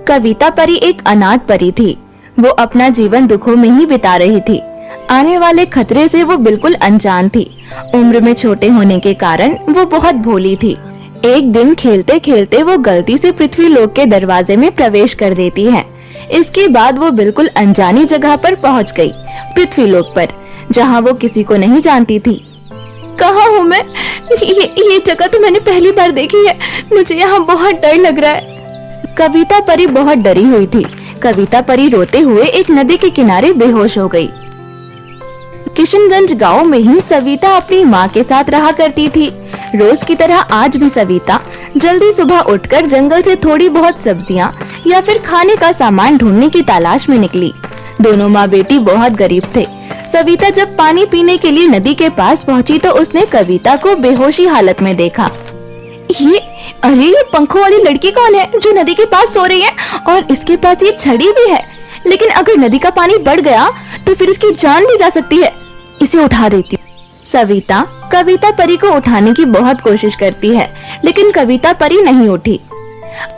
कविता परी एक अनाथ परी थी। वो अपना जीवन दुखों में ही बिता रही थी। आने वाले खतरे से वो बिल्कुल अनजान थी। उम्र में छोटे होने के कारण वो बहुत भोली थी। एक दिन खेलते खेलते वो गलती से पृथ्वी लोक के दरवाजे में प्रवेश कर देती है। इसके बाद वो बिल्कुल अनजानी जगह पर पहुंच गई, पृथ्वी लोक पर, जहां वो किसी को नहीं जानती थी। कहाँ हूँ मैं? ये जगह तो मैंने पहली बार देखी है। मुझे यहाँ बहुत डर लग रहा है। कविता परी बहुत डरी हुई थी। कविता परी रोते हुए एक नदी के किनारे बेहोश हो गई। किशनगंज गांव में ही सविता अपनी माँ के साथ रहा करती थी। रोज की तरह आज भी सविता जल्दी सुबह उठकर जंगल से थोड़ी बहुत सब्जियां या फिर खाने का सामान ढूंढने की तलाश में निकली। दोनों माँ बेटी बहुत गरीब थे। सविता जब पानी पीने के लिए नदी के पास पहुंची तो उसने कविता को बेहोशी हालत में देखा। ये पंखों वाली लड़की कौन है जो नदी के पास सो रही है? और इसके पास ये छड़ी भी है। लेकिन अगर नदी का पानी बढ़ गया तो फिर इसकी जान भी जा सकती है। इसे उठा देती हूँ। सविता कविता परी को उठाने की बहुत कोशिश करती है, लेकिन कविता परी नहीं उठी।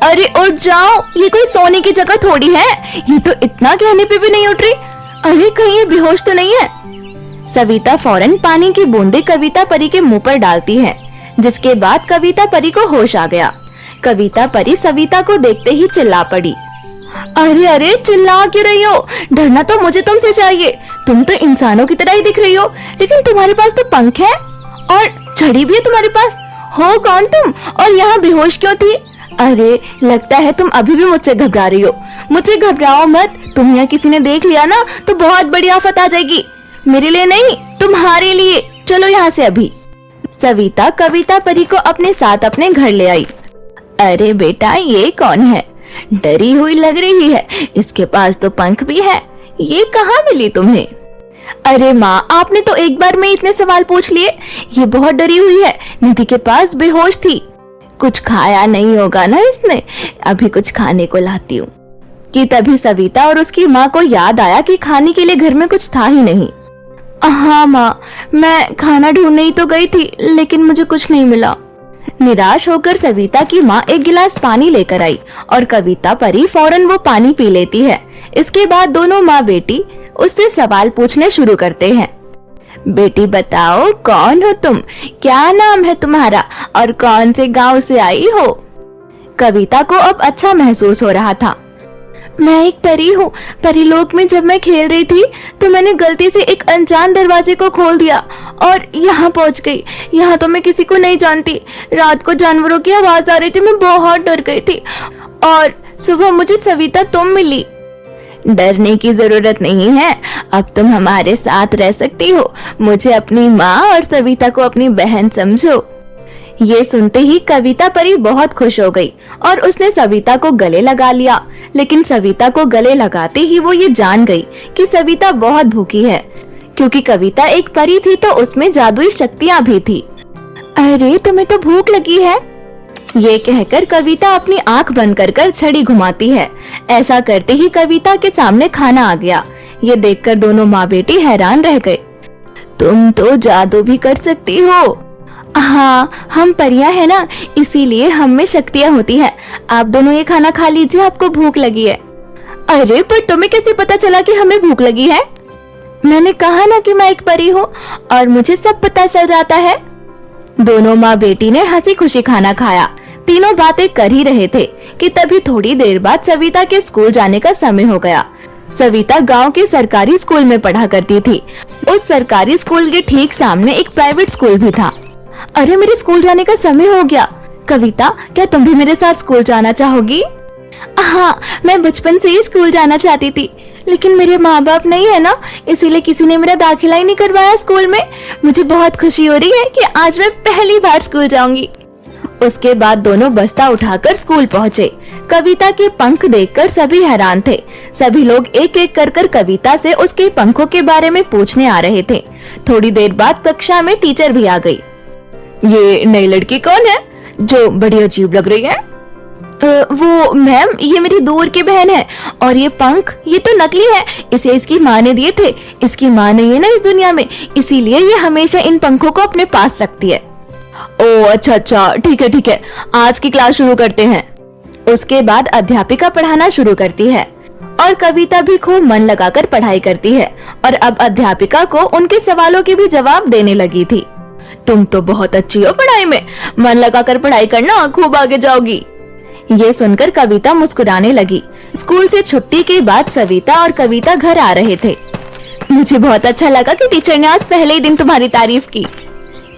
अरे उठ जाओ, ये कोई सोने की जगह थोड़ी है। ये तो इतना कहने पे भी नहीं उठ रही। अरे कहीं ये बेहोश तो नहीं है? सविता फौरन पानी की बूंदे कविता परी के मुंह पर डालती है, जिसके बाद कविता परी को होश आ गया। कविता परी सविता को देखते ही चिल्ला पड़ी। अरे चिल्ला क्यों रही हो? डरना तो मुझे तुमसे चाहिए। तुम तो इंसानों की तरह ही दिख रही हो, लेकिन तुम्हारे पास तो पंख है और छड़ी भी है तुम्हारे पास। हो कौन तुम और यहाँ बेहोश क्यों थी? अरे लगता है तुम अभी भी मुझसे घबरा रही हो। मुझसे घबराओ मत। तुम यहाँ किसी ने देख लिया ना तो बहुत बड़ी आफत आ जाएगी। मेरे लिए नहीं, तुम्हारे लिए। चलो यहाँ से अभी। सविता कविता परी को अपने साथ अपने घर ले आई। अरे बेटा, ये कौन है? डरी हुई लग रही है। इसके पास तो पंख भी है। ये कहाँ मिली तुम्हें? अरे माँ, आपने तो एक बार में इतने सवाल पूछ लिए। ये बहुत डरी हुई है, नदी के पास बेहोश थी। कुछ खाया नहीं होगा ना इसने। अभी कुछ खाने को लाती हूँ। कि तभी सविता और उसकी माँ को याद आया कि खाने के लिए घर में कुछ था ही नहीं। हाँ माँ, मैं खाना ढूंढने ही तो गई थी, लेकिन मुझे कुछ नहीं मिला। निराश होकर सविता की माँ एक गिलास पानी लेकर आई और कविता परी फौरन वो पानी पी लेती है। इसके बाद दोनों माँ बेटी उससे सवाल पूछने शुरू करते हैं। बेटी बताओ, कौन हो तुम? क्या नाम है तुम्हारा और कौन से गांव से आई हो? कविता को अब अच्छा महसूस हो रहा था। मैं एक परी हूँ। परीलोक में जब मैं खेल रही थी तो मैंने गलती से एक अनजान दरवाजे को खोल दिया और यहाँ पहुँच गई। यहाँ तो मैं किसी को नहीं जानती। रात को जानवरों की आवाज आ रही थी। मैं बहुत डर गई थी और सुबह मुझे सविता तुम मिली। डरने की जरूरत नहीं है, अब तुम हमारे साथ रह सकती हो। मुझे अपनी माँ और सविता को अपनी बहन समझो। ये सुनते ही कविता परी बहुत खुश हो गई और उसने सविता को गले लगा लिया। लेकिन सविता को गले लगाते ही वो ये जान गई कि सविता बहुत भूखी है, क्योंकि कविता एक परी थी तो उसमें जादुई शक्तियाँ भी थी। अरे तुम्हें तो भूख लगी है। ये कहकर कविता अपनी आंख बंद कर छड़ी घुमाती है। ऐसा करते ही कविता के सामने खाना आ गया। ये देखकर दोनों माँ बेटी हैरान रह गए। तुम तो जादू भी कर सकती हो। हाँ, हम परियां है ना, इसीलिए हम में शक्तियाँ होती है। आप दोनों ये खाना खा लीजिए, आपको भूख लगी है। अरे पर तुम्हें कैसे पता चला कि हमें भूख लगी है? मैंने कहा ना कि मैं एक परी हूँ और मुझे सब पता चल जाता है। दोनों माँ बेटी ने हंसी खुशी खाना खाया। तीनों बातें कर ही रहे थे कि तभी थोड़ी देर बाद सविता के स्कूल जाने का समय हो गया। सविता गांव के सरकारी स्कूल में पढ़ा करती थी। उस सरकारी स्कूल के ठीक सामने एक प्राइवेट स्कूल भी था। अरे मेरे स्कूल जाने का समय हो गया। कविता, क्या तुम भी मेरे साथ स्कूल जाना चाहोगी? हाँ, मैं बचपन से ही स्कूल जाना चाहती थी, लेकिन मेरे माँ बाप नहीं है ना, इसीलिए किसी ने मेरा दाखिला ही नहीं करवाया स्कूल में। मुझे बहुत खुशी हो रही है कि आज मैं पहली बार स्कूल जाऊंगी। उसके बाद दोनों बस्ता उठाकर स्कूल पहुँचे। कविता के पंख देखकर सभी हैरान थे। सभी लोग एक एक कर कविता से उसके पंखों के बारे में पूछने आ रहे थे। थोड़ी देर बाद कक्षा में टीचर भी आ गई। ये नई लड़की कौन है जो बड़ी अजीब लग रही है? वो मैम, ये मेरी दूर की बहन है। और ये पंख, ये तो नकली है। इसे इसकी माँ ने दिए थे। इसकी माँ नहीं है ना इस दुनिया में, इसीलिए ये हमेशा इन पंखों को अपने पास रखती है। ओ अच्छा, ठीक है। आज की क्लास शुरू करते हैं। उसके बाद अध्यापिका पढ़ाना शुरू करती है और कविता भी खूब मन लगाकर पढ़ाई करती है और अब अध्यापिका को उनके सवालों के भी जवाब देने लगी थी। तुम तो बहुत अच्छी हो पढ़ाई में, मन लगाकर पढ़ाई करना, खूब आगे जाओगी। ये सुनकर कविता मुस्कुराने लगी। स्कूल से छुट्टी के बाद सविता और कविता घर आ रहे थे। मुझे बहुत अच्छा लगा कि टीचर ने आज पहले ही दिन तुम्हारी तारीफ की।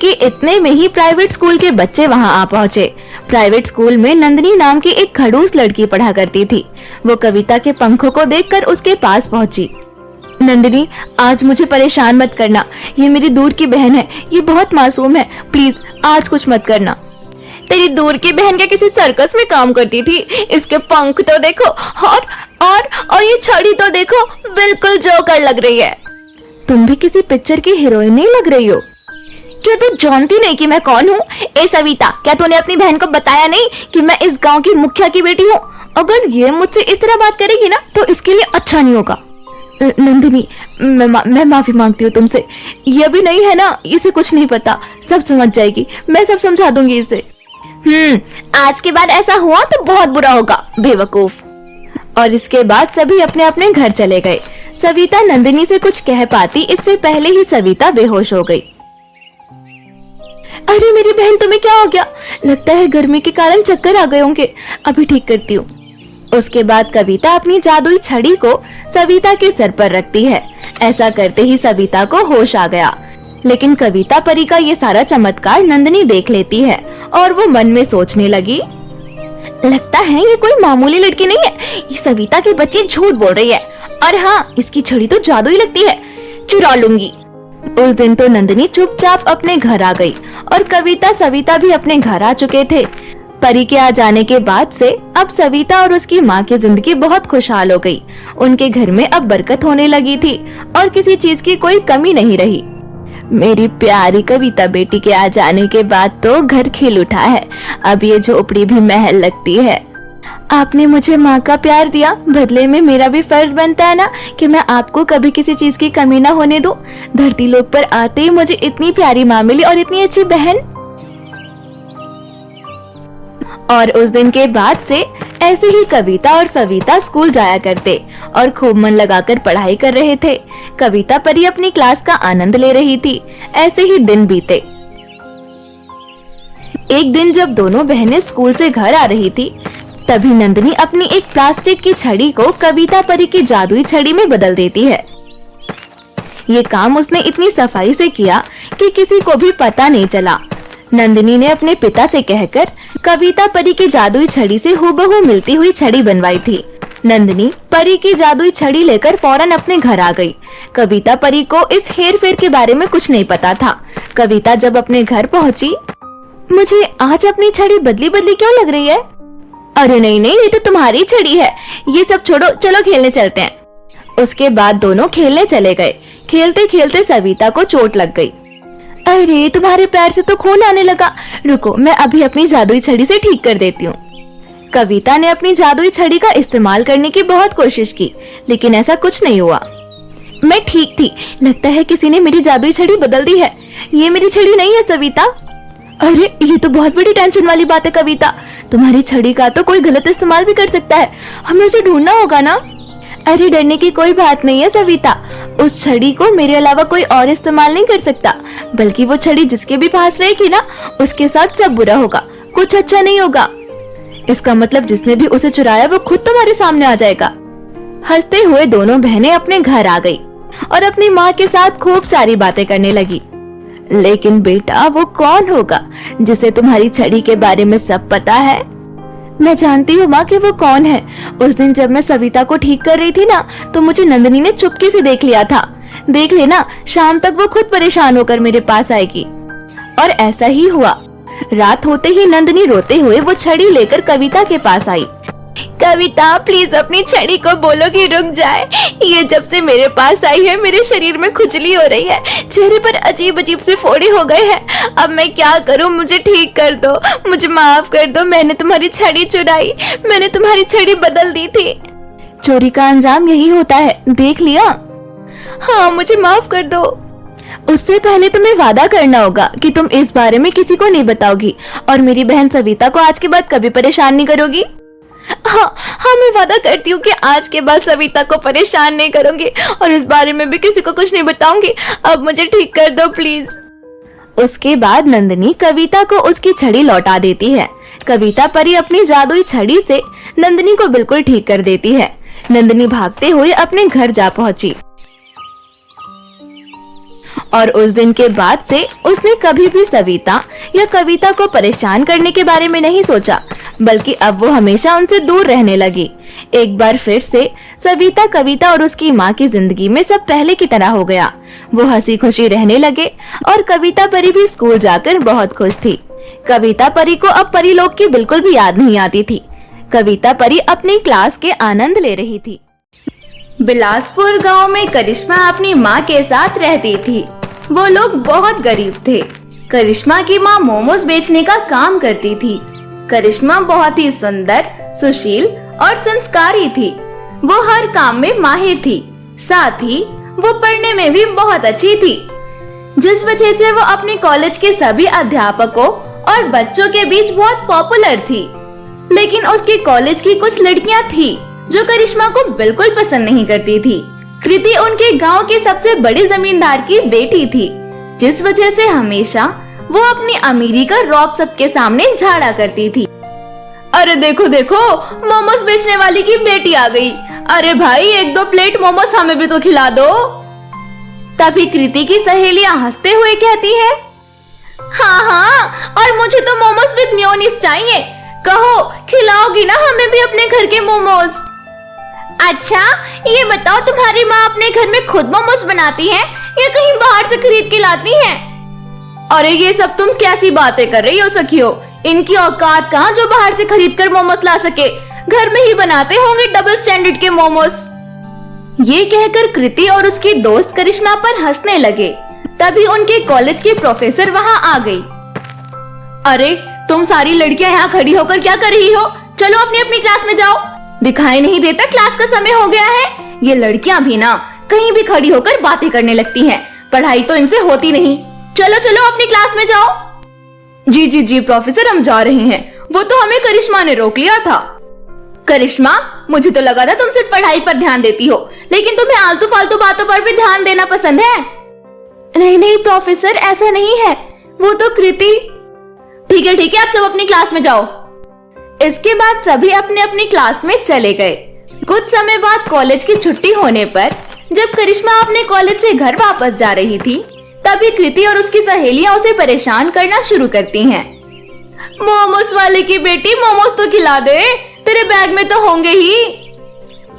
कि इतने में ही प्राइवेट स्कूल के बच्चे वहां आ पहुंचे। प्राइवेट स्कूल में नंदिनी नाम की एक खड़ूस लड़की पढ़ा करती थी। वो कविता के पंखों को देखकर उसके पास पहुंची। नंदिनी, आज मुझे परेशान मत करना, ये मेरी दूर की बहन है, ये बहुत मासूम है, प्लीज आज कुछ मत करना। तेरी दूर की बहन क्या किसी सर्कस में काम करती थी? इसके पंख तो देखो और ये छड़ी तो देखो, बिल्कुल जोकर लग रही है। तुम भी किसी पिक्चर की हीरोइन नहीं लग रही हो। क्या तू जानती नहीं कि मैं कौन हूँ? ए सविता, क्या तूने अपनी बहन को बताया नहीं कि मैं इस गांव की मुखिया की बेटी हूँ? अगर ये मुझसे इस तरह बात करेगी ना तो इसके लिए अच्छा नहीं होगा। नंदिनी, मैं माफी मांगती हूँ तुमसे। ये भी नहीं है ना, इसे कुछ नहीं पता, सब समझ जाएगी, मैं सब समझा दूंगी इसे। आज के बाद ऐसा हुआ तो बहुत बुरा होगा, बेवकूफ। और इसके बाद सभी अपने अपने घर चले गए। सविता नंदिनी से कुछ कह पाती इससे पहले ही सविता बेहोश हो गई। अरे मेरी बहन, तुम्हें क्या हो गया? लगता है गर्मी के कारण चक्कर आ गए होंगे, अभी ठीक करती हूँ। उसके बाद कविता अपनी जादुई छड़ी को सविता के सर पर रखती है। ऐसा करते ही सविता को होश आ गया। लेकिन कविता परी का ये सारा चमत्कार नंदिनी देख लेती है और वो मन में सोचने लगी, लगता है ये कोई मामूली लड़की नहीं है, ये सविता की बच्ची झूठ बोल रही है। और हाँ, इसकी छड़ी तो जादुई लगती है, चुरा लूंगी। उस दिन तो नंदिनी चुपचाप अपने घर आ गई और कविता सविता भी अपने घर आ चुके थे। परी के आ जाने के बाद से अब सविता और उसकी माँ की जिंदगी बहुत खुशहाल हो गई। उनके घर में अब बरकत होने लगी थी और किसी चीज की कोई कमी नहीं रही। मेरी प्यारी कविता बेटी के आ जाने के बाद तो घर खिल उठा है। अब ये झोपड़ी भी महल लगती है। आपने मुझे माँ का प्यार दिया, बदले में मेरा भी फर्ज बनता है ना कि मैं आपको कभी किसी चीज की कमी ना होने दूं। धरती लोक पर आते ही मुझे इतनी प्यारी माँ मिली और इतनी अच्छी बहन। और उस दिन के बाद से ऐसे ही कविता और सविता स्कूल जाया करते और खूब मन लगाकर पढ़ाई कर रहे थे। कविता परी अपनी क्लास का आनंद ले रही थी। ऐसे ही दिन बीते। एक दिन जब दोनों बहनें स्कूल से घर आ रही थी, तभी नंदिनी अपनी एक प्लास्टिक की छड़ी को कविता परी की जादुई छड़ी में बदल देती है। ये काम उसने इतनी सफाई से किया कि किसी को भी पता नहीं चला। नंदिनी ने अपने पिता से कहकर कविता परी की जादुई छड़ी से हूबहू मिलती हुई छड़ी बनवाई थी। नंदिनी परी की जादुई छड़ी लेकर फौरन अपने घर आ गई। कविता परी को इस हेर फेर के बारे में कुछ नहीं पता था। कविता जब अपने घर पहुंची, मुझे आज अपनी छड़ी बदली बदली क्यों लग रही है? अरे नहीं, ये तो तुम्हारी छड़ी है, ये सब छोड़ो, चलो खेलने चलते हैं। उसके बाद दोनों खेलने चले गए। खेलते खेलते सविता को चोट लग गई। अरे तुम्हारे पैर से तो खून आने लगा, रुको मैं अभी अपनी जादुई छड़ी से ठीक कर देती हूँ। कविता ने अपनी जादुई छड़ी का इस्तेमाल करने की बहुत कोशिश की, लेकिन ऐसा कुछ नहीं हुआ। मैं ठीक थी, लगता है किसी ने मेरी जादुई छड़ी बदल दी है। ये मेरी छड़ी नहीं है सविता। अरे ये तो बहुत बड़ी टेंशन वाली बात है कविता, तुम्हारी छड़ी का तो कोई गलत इस्तेमाल भी कर सकता है, हमें उसे ढूंढना होगा ना। अरे डरने की कोई बात नहीं है सविता, उस छड़ी को मेरे अलावा कोई और इस्तेमाल नहीं कर सकता, बल्कि वो छड़ी जिसके भी पास रहेगी ना, उसके साथ सब बुरा होगा, कुछ अच्छा नहीं होगा। इसका मतलब जिसने भी उसे चुराया वो खुद तुम्हारे सामने आ जाएगा। हंसते हुए दोनों बहनें अपने घर आ गई और अपनी माँ के साथ खूब सारी बातें करने लगी। लेकिन बेटा वो कौन होगा जिसे तुम्हारी छड़ी के बारे में सब पता है? मैं जानती हूँ माँ कि वो कौन है। उस दिन जब मैं सविता को ठीक कर रही थी ना, तो मुझे नंदिनी ने चुपके से देख लिया था। देख लेना, शाम तक वो खुद परेशान होकर मेरे पास आएगी। और ऐसा ही हुआ। रात होते ही नंदिनी रोते हुए वो छड़ी लेकर कविता के पास आई। कविता प्लीज अपनी छड़ी को बोलो कि रुक जाए, ये जब से मेरे पास आई है मेरे शरीर में खुजली हो रही है, चेहरे पर अजीब अजीब से फोड़े हो गए हैं। अब मैं क्या करूं, मुझे ठीक कर दो, मुझे माफ कर दो। मैंने तुम्हारी छड़ी चुराई, मैंने तुम्हारी छड़ी बदल दी थी। चोरी का अंजाम यही होता है, देख लिया। हाँ मुझे माफ कर दो। उससे पहले तुम्हें वादा करना होगा कि तुम इस बारे में किसी को नहीं बताओगी और मेरी बहन सविता को आज के बाद कभी परेशान नहीं करोगी। हाँ, मैं वादा करती हूँ कि आज के बाद सविता को परेशान नहीं करूंगी और इस बारे में भी किसी को कुछ नहीं बताऊंगी। अब मुझे ठीक कर दो प्लीज। उसके बाद नंदिनी कविता को उसकी छड़ी लौटा देती है। कविता परी अपनी जादुई छड़ी से नंदिनी को बिल्कुल ठीक कर देती है। नंदिनी भागते हुए अपने घर जा पहुंची और उस दिन के बाद से उसने कभी भी सविता या कविता को परेशान करने के बारे में नहीं सोचा, बल्कि अब वो हमेशा उनसे दूर रहने लगी। एक बार फिर से सविता, कविता और उसकी माँ की जिंदगी में सब पहले की तरह हो गया। वो हंसी खुशी रहने लगे और कविता परी भी स्कूल जाकर बहुत खुश थी। कविता परी को अब परीलोक की बिल्कुल भी याद नहीं आती थी। कविता परी अपनी क्लास के आनंद ले रही थी। बिलासपुर गांव में करिश्मा अपनी माँ के साथ रहती थी। वो लोग बहुत गरीब थे। करिश्मा की माँ मोमोज बेचने का काम करती थी। करिश्मा बहुत ही सुंदर, सुशील और संस्कारी थी। वो हर काम में माहिर थी, साथ ही वो पढ़ने में भी बहुत अच्छी थी, जिस वजह से वो अपने कॉलेज के सभी अध्यापकों और बच्चों के बीच बहुत पॉपुलर थी। लेकिन उसके कॉलेज की कुछ लड़कियां थी जो करिश्मा को बिल्कुल पसंद नहीं करती थी। कृति उनके गांव के सबसे बड़े जमींदार की बेटी थी, जिस वजह से हमेशा वो अपनी अमीरी का रौब सबके सामने झाड़ा करती थी। अरे देखो देखो, मोमोज बेचने वाली की बेटी आ गई। अरे भाई, एक दो प्लेट मोमोज हमें भी तो खिला दो। तभी कृति की सहेलियां हंसते हुए कहती है, हाँ, और मुझे तो मोमोज विद मेयोनीज चाहिए। कहो, खिलाओगी ना हमें भी अपने घर के मोमोज? अच्छा, ये बताओ, तुम्हारी माँ अपने घर में खुद मोमोज बनाती है या कहीं बाहर से खरीद के लाती है? अरे ये सब तुम कैसी बातें कर रही हो सखियो? इनकी औकात कहाँ जो बाहर से खरीद कर मोमोज ला सके। घर में ही बनाते होंगे डबल स्टैंडर्ड के मोमोज। ये कहकर कृति और उसकी दोस्त करिश्मा पर हंसने लगे। तभी उनके कॉलेज की प्रोफेसर वहाँ आ गई। अरे तुम सारी लड़कियां यहाँ खड़ी होकर क्या कर रही हो? चलो अपनी अपनी क्लास में जाओ। दिखाई नहीं देता क्लास का समय हो गया है? ये लड़कियां भी ना कहीं भी खड़ी होकर बातें करने लगती हैं। पढ़ाई तो इनसे होती नहीं। चलो चलो अपनी क्लास में जाओ। जी जी जी प्रोफेसर, हम जा रहे हैं। वो तो हमें करिश्मा ने रोक लिया था। करिश्मा, मुझे तो लगा था तुम सिर्फ पढ़ाई पर ध्यान देती हो, लेकिन तुम्हें आलतू फालतू बातों पर भी ध्यान देना पसंद है। नहीं नहीं प्रोफेसर, ऐसा नहीं है। वो तो कृति। ठीक है, आप सब अपनी क्लास में जाओ। इसके बाद सभी अपने अपनी क्लास में चले गए। कुछ समय बाद कॉलेज की छुट्टी होने पर जब करिश्मा अपने कॉलेज से घर वापस जा रही थी, तभी कृति और उसकी सहेलियां उसे परेशान करना शुरू करती हैं। मोमोज वाले की बेटी, मोमोज तो खिला दे, तेरे बैग में तो होंगे ही।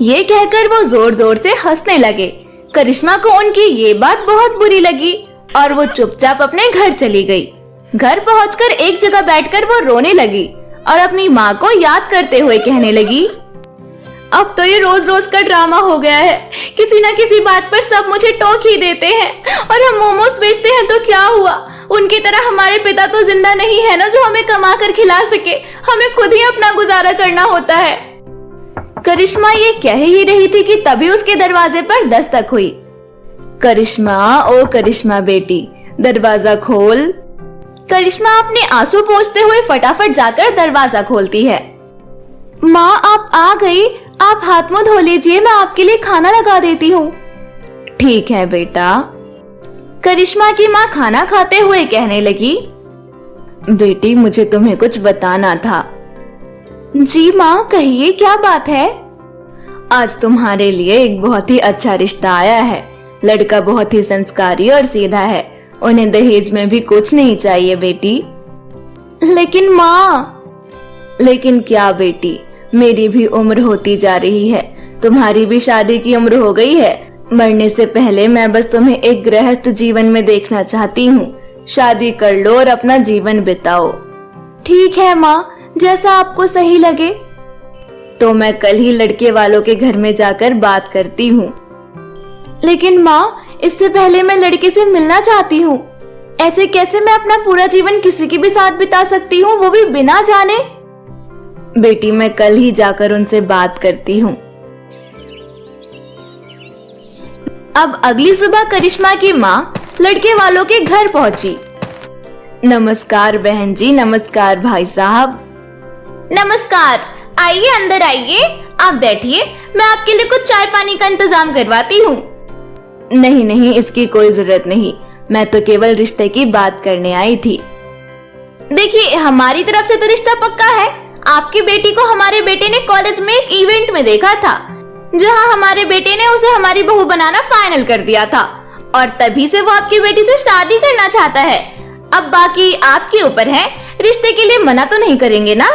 ये कहकर वो जोर जोर से हंसने लगे। करिश्मा को उनकी ये बात बहुत बुरी लगी और वो चुपचाप अपने घर चली गई। घर पहुंचकर एक जगह बैठकर वो रोने लगी और अपनी माँ को याद करते हुए कहने लगी, अब तो ये रोज रोज का ड्रामा हो गया है। किसी न किसी बात पर सब मुझे टोक ही देते हैं और हम मोमोज बेचते हैं तो क्या हुआ? उनकी तरह हमारे पिता तो जिंदा नहीं है ना जो हमें कमा कर खिला सके। हमें खुद ही अपना गुजारा करना होता है। करिश्मा ये कह ही रही थी कि तभी उसके दरवाजे पर दस्तक हुई। करिश्मा, ओ करिश्मा बेटी, दरवाजा खोल। करिश्मा अपने आंसू पोंछते हुए फटाफट जाकर दरवाजा खोलती है। माँ, आप आ गई। आप हाथ मुंह धो लीजिए, मैं आपके लिए खाना लगा देती हूँ। ठीक है बेटा। करिश्मा की माँ खाना खाते हुए कहने लगी, बेटी मुझे तुम्हें कुछ बताना था। जी माँ, कहिए, क्या बात है? आज तुम्हारे लिए एक बहुत ही अच्छा रिश्ता आया है। लड़का बहुत ही संस्कारी और सीधा है। उन्हें दहेज में भी कुछ नहीं चाहिए बेटी। लेकिन माँ। लेकिन क्या बेटी, मेरी भी उम्र होती जा रही है, तुम्हारी भी शादी की उम्र हो गई है। मरने से पहले मैं बस तुम्हें एक गृहस्थ जीवन में देखना चाहती हूँ। शादी कर लो और अपना जीवन बिताओ। ठीक है माँ, जैसा आपको सही लगे। तो मैं कल ही लड़के वालों के घर में जाकर बात करती हूँ। लेकिन माँ, इससे पहले मैं लड़के से मिलना चाहती हूँ। ऐसे कैसे मैं अपना पूरा जीवन किसी के भी साथ बिता सकती हूँ, वो भी बिना जाने? बेटी मैं कल ही जाकर उनसे बात करती हूँ। अब अगली सुबह करिश्मा की माँ लड़के वालों के घर पहुंची। नमस्कार बहन जी, नमस्कार भाई साहब। नमस्कार, आइए अंदर आइए, आप बैठिए, मैं आपके लिए कुछ चाय पानी का इंतजाम करवाती हूँ। नहीं नहीं, इसकी कोई जरूरत नहीं, मैं तो केवल रिश्ते की बात करने आई थी। देखिए, हमारी तरफ से तो रिश्ता पक्का है। आपकी बेटी को हमारे बेटे ने कॉलेज में एक इवेंट में देखा था, जहां हमारे बेटे ने उसे हमारी बहू बनाना फाइनल कर दिया था, और तभी से वो आपकी बेटी से शादी करना चाहता है। अब बाकी आपके ऊपर है, रिश्ते के लिए मना तो नहीं करेंगे ना?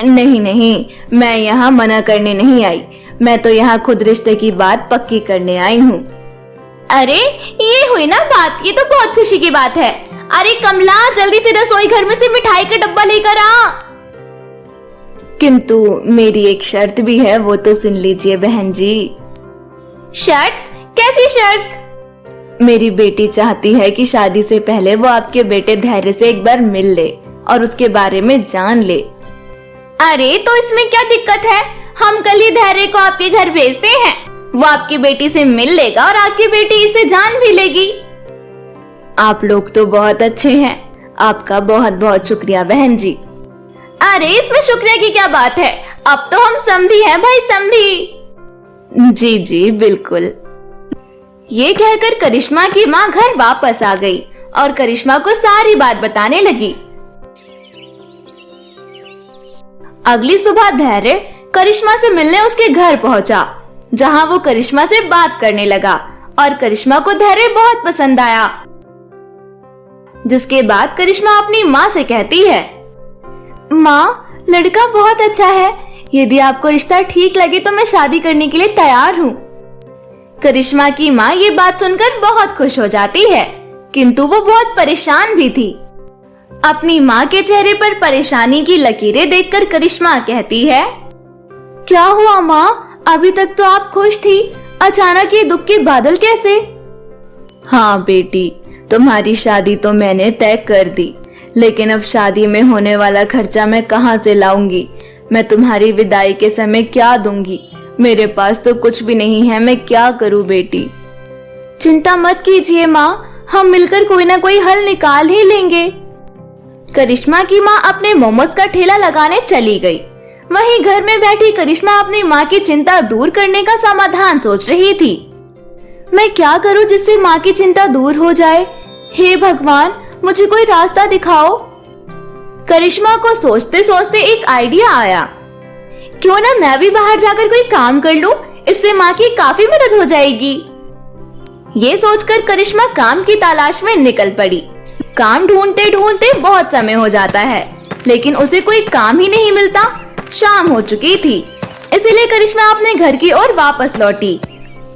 नहीं नहीं, मैं यहाँ मना करने नहीं आई, मैं तो यहाँ खुद रिश्ते की बात पक्की करने आई हूँ। अरे ये हुई ना बात, ये तो बहुत खुशी की बात है। अरे कमला, जल्दी से रसोई घर में से मिठाई का डब्बा लेकर आ। किंतु मेरी एक शर्त भी है, वो तो सुन लीजिए बहन जी। शर्त? कैसी शर्त? मेरी बेटी चाहती है कि शादी से पहले वो आपके बेटे धैर्य से एक बार मिल ले और उसके बारे में जान ले। अरे तो इसमें क्या दिक्कत है, हम कल ही धैर्य को आपके घर भेजते हैं, वो आपकी बेटी से मिल लेगा और आपकी बेटी इसे जान भी लेगी। आप लोग तो बहुत अच्छे हैं, आपका बहुत बहुत शुक्रिया बहन जी। अरे इसमें शुक्रिया की क्या बात है, अब तो हम समधी हैं भाई, समधी। जी जी बिल्कुल। ये कहकर करिश्मा की माँ घर वापस आ गई और करिश्मा को सारी बात बताने लगी। अगली सुबह धैर्य करिश्मा से मिलने उसके घर पहुंचा, जहां वो करिश्मा से बात करने लगा और करिश्मा को धैर्य बहुत पसंद आया। जिसके बाद करिश्मा अपनी माँ से कहती है, माँ, लड़का बहुत अच्छा है, यदि आपको रिश्ता ठीक लगे तो मैं शादी करने के लिए तैयार हूँ। करिश्मा की माँ ये बात सुनकर बहुत खुश हो जाती है, किंतु वो बहुत परेशान भी थी। अपनी माँ के चेहरे पर परेशानी की लकीरें देखकर करिश्मा कहती है, क्या हुआ माँ, अभी तक तो आप खुश थी, अचानक ये दुख के बादल कैसे? हाँ बेटी, तुम्हारी शादी तो मैंने तय कर दी, लेकिन अब शादी में होने वाला खर्चा मैं कहाँ से लाऊंगी? मैं तुम्हारी विदाई के समय क्या दूंगी? मेरे पास तो कुछ भी नहीं है, मैं क्या करूँ बेटी? चिंता मत कीजिए माँ, हम मिलकर कोई ना कोई हल निकाल ही लेंगे। करिश्मा की माँ अपने मोमोज का ठेला लगाने चली गई। वहीं घर में बैठी करिश्मा अपनी माँ की चिंता दूर करने का समाधान सोच रही थी। मैं क्या करूँ जिससे माँ की चिंता दूर हो जाए? हे भगवान, मुझे कोई रास्ता दिखाओ। करिश्मा को सोचते सोचते एक आइडिया आया, क्यों ना मैं भी बाहर जाकर कोई काम कर लूं, इससे माँ की काफी मदद हो जाएगी। ये सोचकर करिश्मा काम की तलाश में निकल पड़ी। काम ढूंढते ढूंढते बहुत समय हो जाता है, लेकिन उसे कोई काम ही नहीं मिलता। शाम हो चुकी थी, इसीलिए करिश्मा अपने घर की ओर वापस लौटी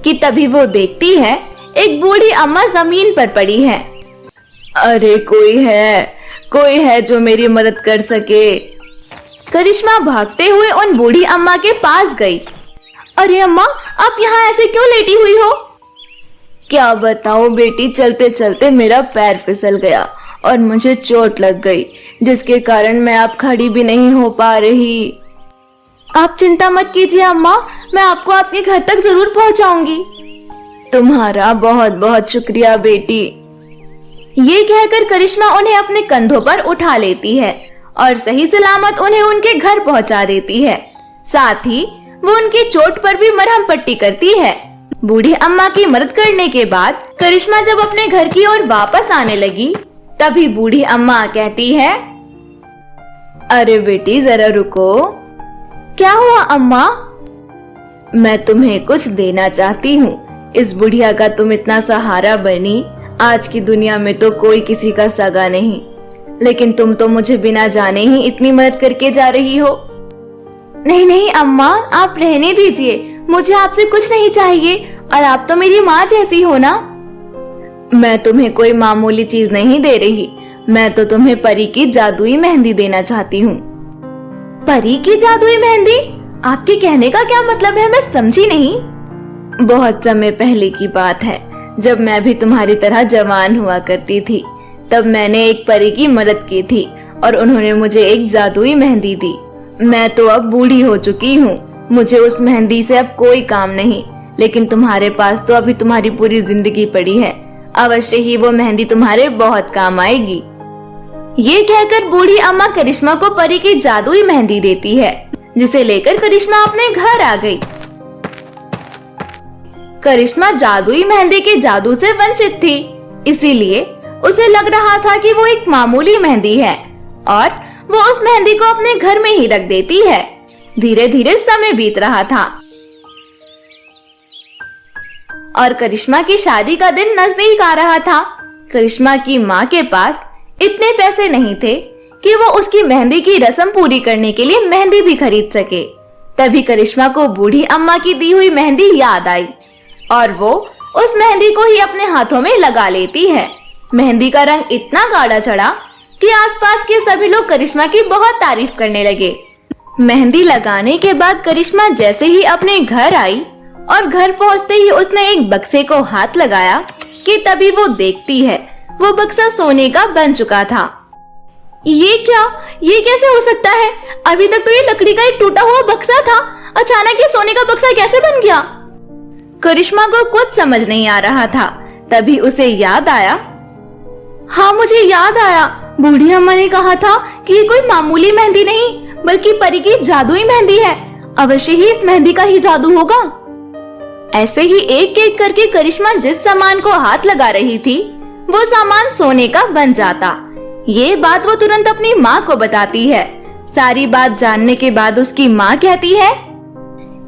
कि तभी वो देखती है एक बूढ़ी अम्मा जमीन पर पड़ी है। अरे कोई है जो मेरी मदद कर सके। करिश्मा भागते हुए उन बूढ़ी अम्मा के पास गई। अरे अम्मा, आप यहाँ ऐसे क्यों लेटी हुई हो? क्या बताऊं बेटी, चलते चलते मेरा पैर फिसल गया और मुझे चोट लग गई, जिसके कारण मैं अब खड़ी भी नहीं हो पा रही। आप चिंता मत कीजिए अम्मा, मैं आपको आपके घर तक जरूर पहुंचाऊंगी। तुम्हारा बहुत बहुत शुक्रिया बेटी। ये कहकर करिश्मा उन्हें अपने कंधों पर उठा लेती है और सही सलामत उन्हें उनके घर पहुंचा देती है। साथ ही वो उनकी चोट पर भी मरहम पट्टी करती है। बूढ़ी अम्मा की मदद करने के बाद करिश्मा जब अपने घर की ओर वापस आने लगी, तभी बूढ़ी अम्मा कहती है, अरे बेटी जरा रुको। क्या हुआ अम्मा? मैं तुम्हें कुछ देना चाहती हूँ। इस बुढ़िया का तुम इतना सहारा बनी, आज की दुनिया में तो कोई किसी का सगा नहीं, लेकिन तुम तो मुझे बिना जाने ही इतनी मदद करके जा रही हो। नहीं नहीं अम्मा, आप रहने दीजिए, मुझे आपसे कुछ नहीं चाहिए और आप तो मेरी माँ जैसी हो ना। मैं तुम्हें कोई मामूली चीज नहीं दे रही, मैं तो तुम्हें परी की जादुई मेहंदी देना चाहती हूँ। परी की जादुई मेहंदी? आपके कहने का क्या मतलब है, मैं समझी नहीं। बहुत समय पहले की बात है, जब मैं भी तुम्हारी तरह जवान हुआ करती थी, तब मैंने एक परी की मदद की थी और उन्होंने मुझे एक जादुई मेहंदी दी। मैं तो अब बूढ़ी हो चुकी हूँ, मुझे उस मेहंदी से अब कोई काम नहीं, लेकिन तुम्हारे पास तो अभी तुम्हारी पूरी जिंदगी पड़ी है, अवश्य ही वो मेहंदी तुम्हारे बहुत काम आएगी। ये कहकर बूढ़ी अम्मा करिश्मा को परी की जादुई मेहंदी देती है, जिसे लेकर करिश्मा अपने घर आ गई। करिश्मा जादुई मेहंदी के जादू से वंचित थी, इसीलिए उसे लग रहा था कि वो एक मामूली मेहंदी है और वो उस मेहंदी को अपने घर में ही रख देती है। धीरे धीरे समय बीत रहा था और करिश्मा की शादी का दिन नजदीक आ रहा था। करिश्मा की माँ के पास इतने पैसे नहीं थे कि वो उसकी मेहंदी की रस्म पूरी करने के लिए मेहंदी भी खरीद सके। तभी करिश्मा को बूढ़ी अम्मा की दी हुई मेहंदी याद आई और वो उस मेहंदी को ही अपने हाथों में लगा लेती है। मेहंदी का रंग इतना गाढ़ा चढ़ा कि आसपास के सभी लोग करिश्मा की बहुत तारीफ करने लगे। मेहंदी लगाने के बाद करिश्मा जैसे ही अपने घर आई और घर पहुंचते ही उसने एक बक्से को हाथ लगाया कि तभी वो देखती है वो बक्सा सोने का बन चुका था। ये क्या? ये कैसे हो सकता है? अभी तक तो ये लकड़ी का एक टूटा हुआ बक्सा था, अचानक ये सोने का बक्सा कैसे बन गया? करिश्मा को कुछ समझ नहीं आ रहा था। तभी उसे याद आया, हाँ मुझे याद आया, बूढ़ी अम्मा ने कहा था कि ये कोई मामूली मेहंदी नहीं बल्कि परी की जादुई मेहंदी है। अवश्य ही इस मेहंदी का ही जादू होगा। ऐसे ही एक एक करके करिश्मा जिस सामान को हाथ लगा रही थी वो सामान सोने का बन जाता। ये बात वो तुरंत अपनी माँ को बताती है। सारी बात जानने के बाद उसकी माँ कहती है,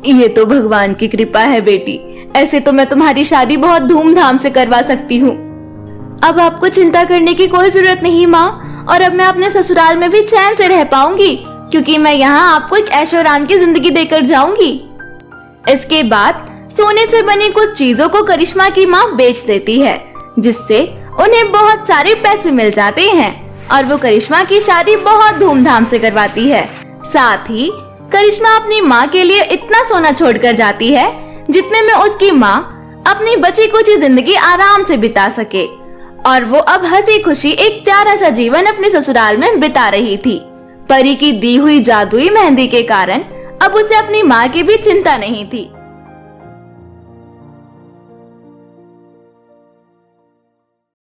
ये तो भगवान की कृपा है बेटी, ऐसे तो मैं तुम्हारी शादी बहुत धूमधाम से करवा सकती हूँ। अब आपको चिंता करने की कोई जरूरत नहीं माँ, और अब मैं अपने ससुराल में भी चैन से रह पाऊंगी क्योंकि मैं यहाँ आपको एक ऐशो आराम की जिंदगी देकर जाऊंगी। इसके बाद सोने से बनी कुछ चीजों को करिश्मा की माँ बेच देती है जिससे उन्हें बहुत सारे पैसे मिल जाते हैं और वो करिश्मा की शादी बहुत धूमधाम से करवाती है। साथ ही करिश्मा अपनी माँ के लिए इतना सोना छोड़कर जाती है जितने में उसकी माँ अपनी बची कुछ जिंदगी आराम से बिता सके और वो अब हंसी खुशी एक प्यारा सा जीवन अपने ससुराल में बिता रही थी। परी की दी हुई जादुई मेहंदी के कारण अब उसे अपनी माँ की भी चिंता नहीं थी।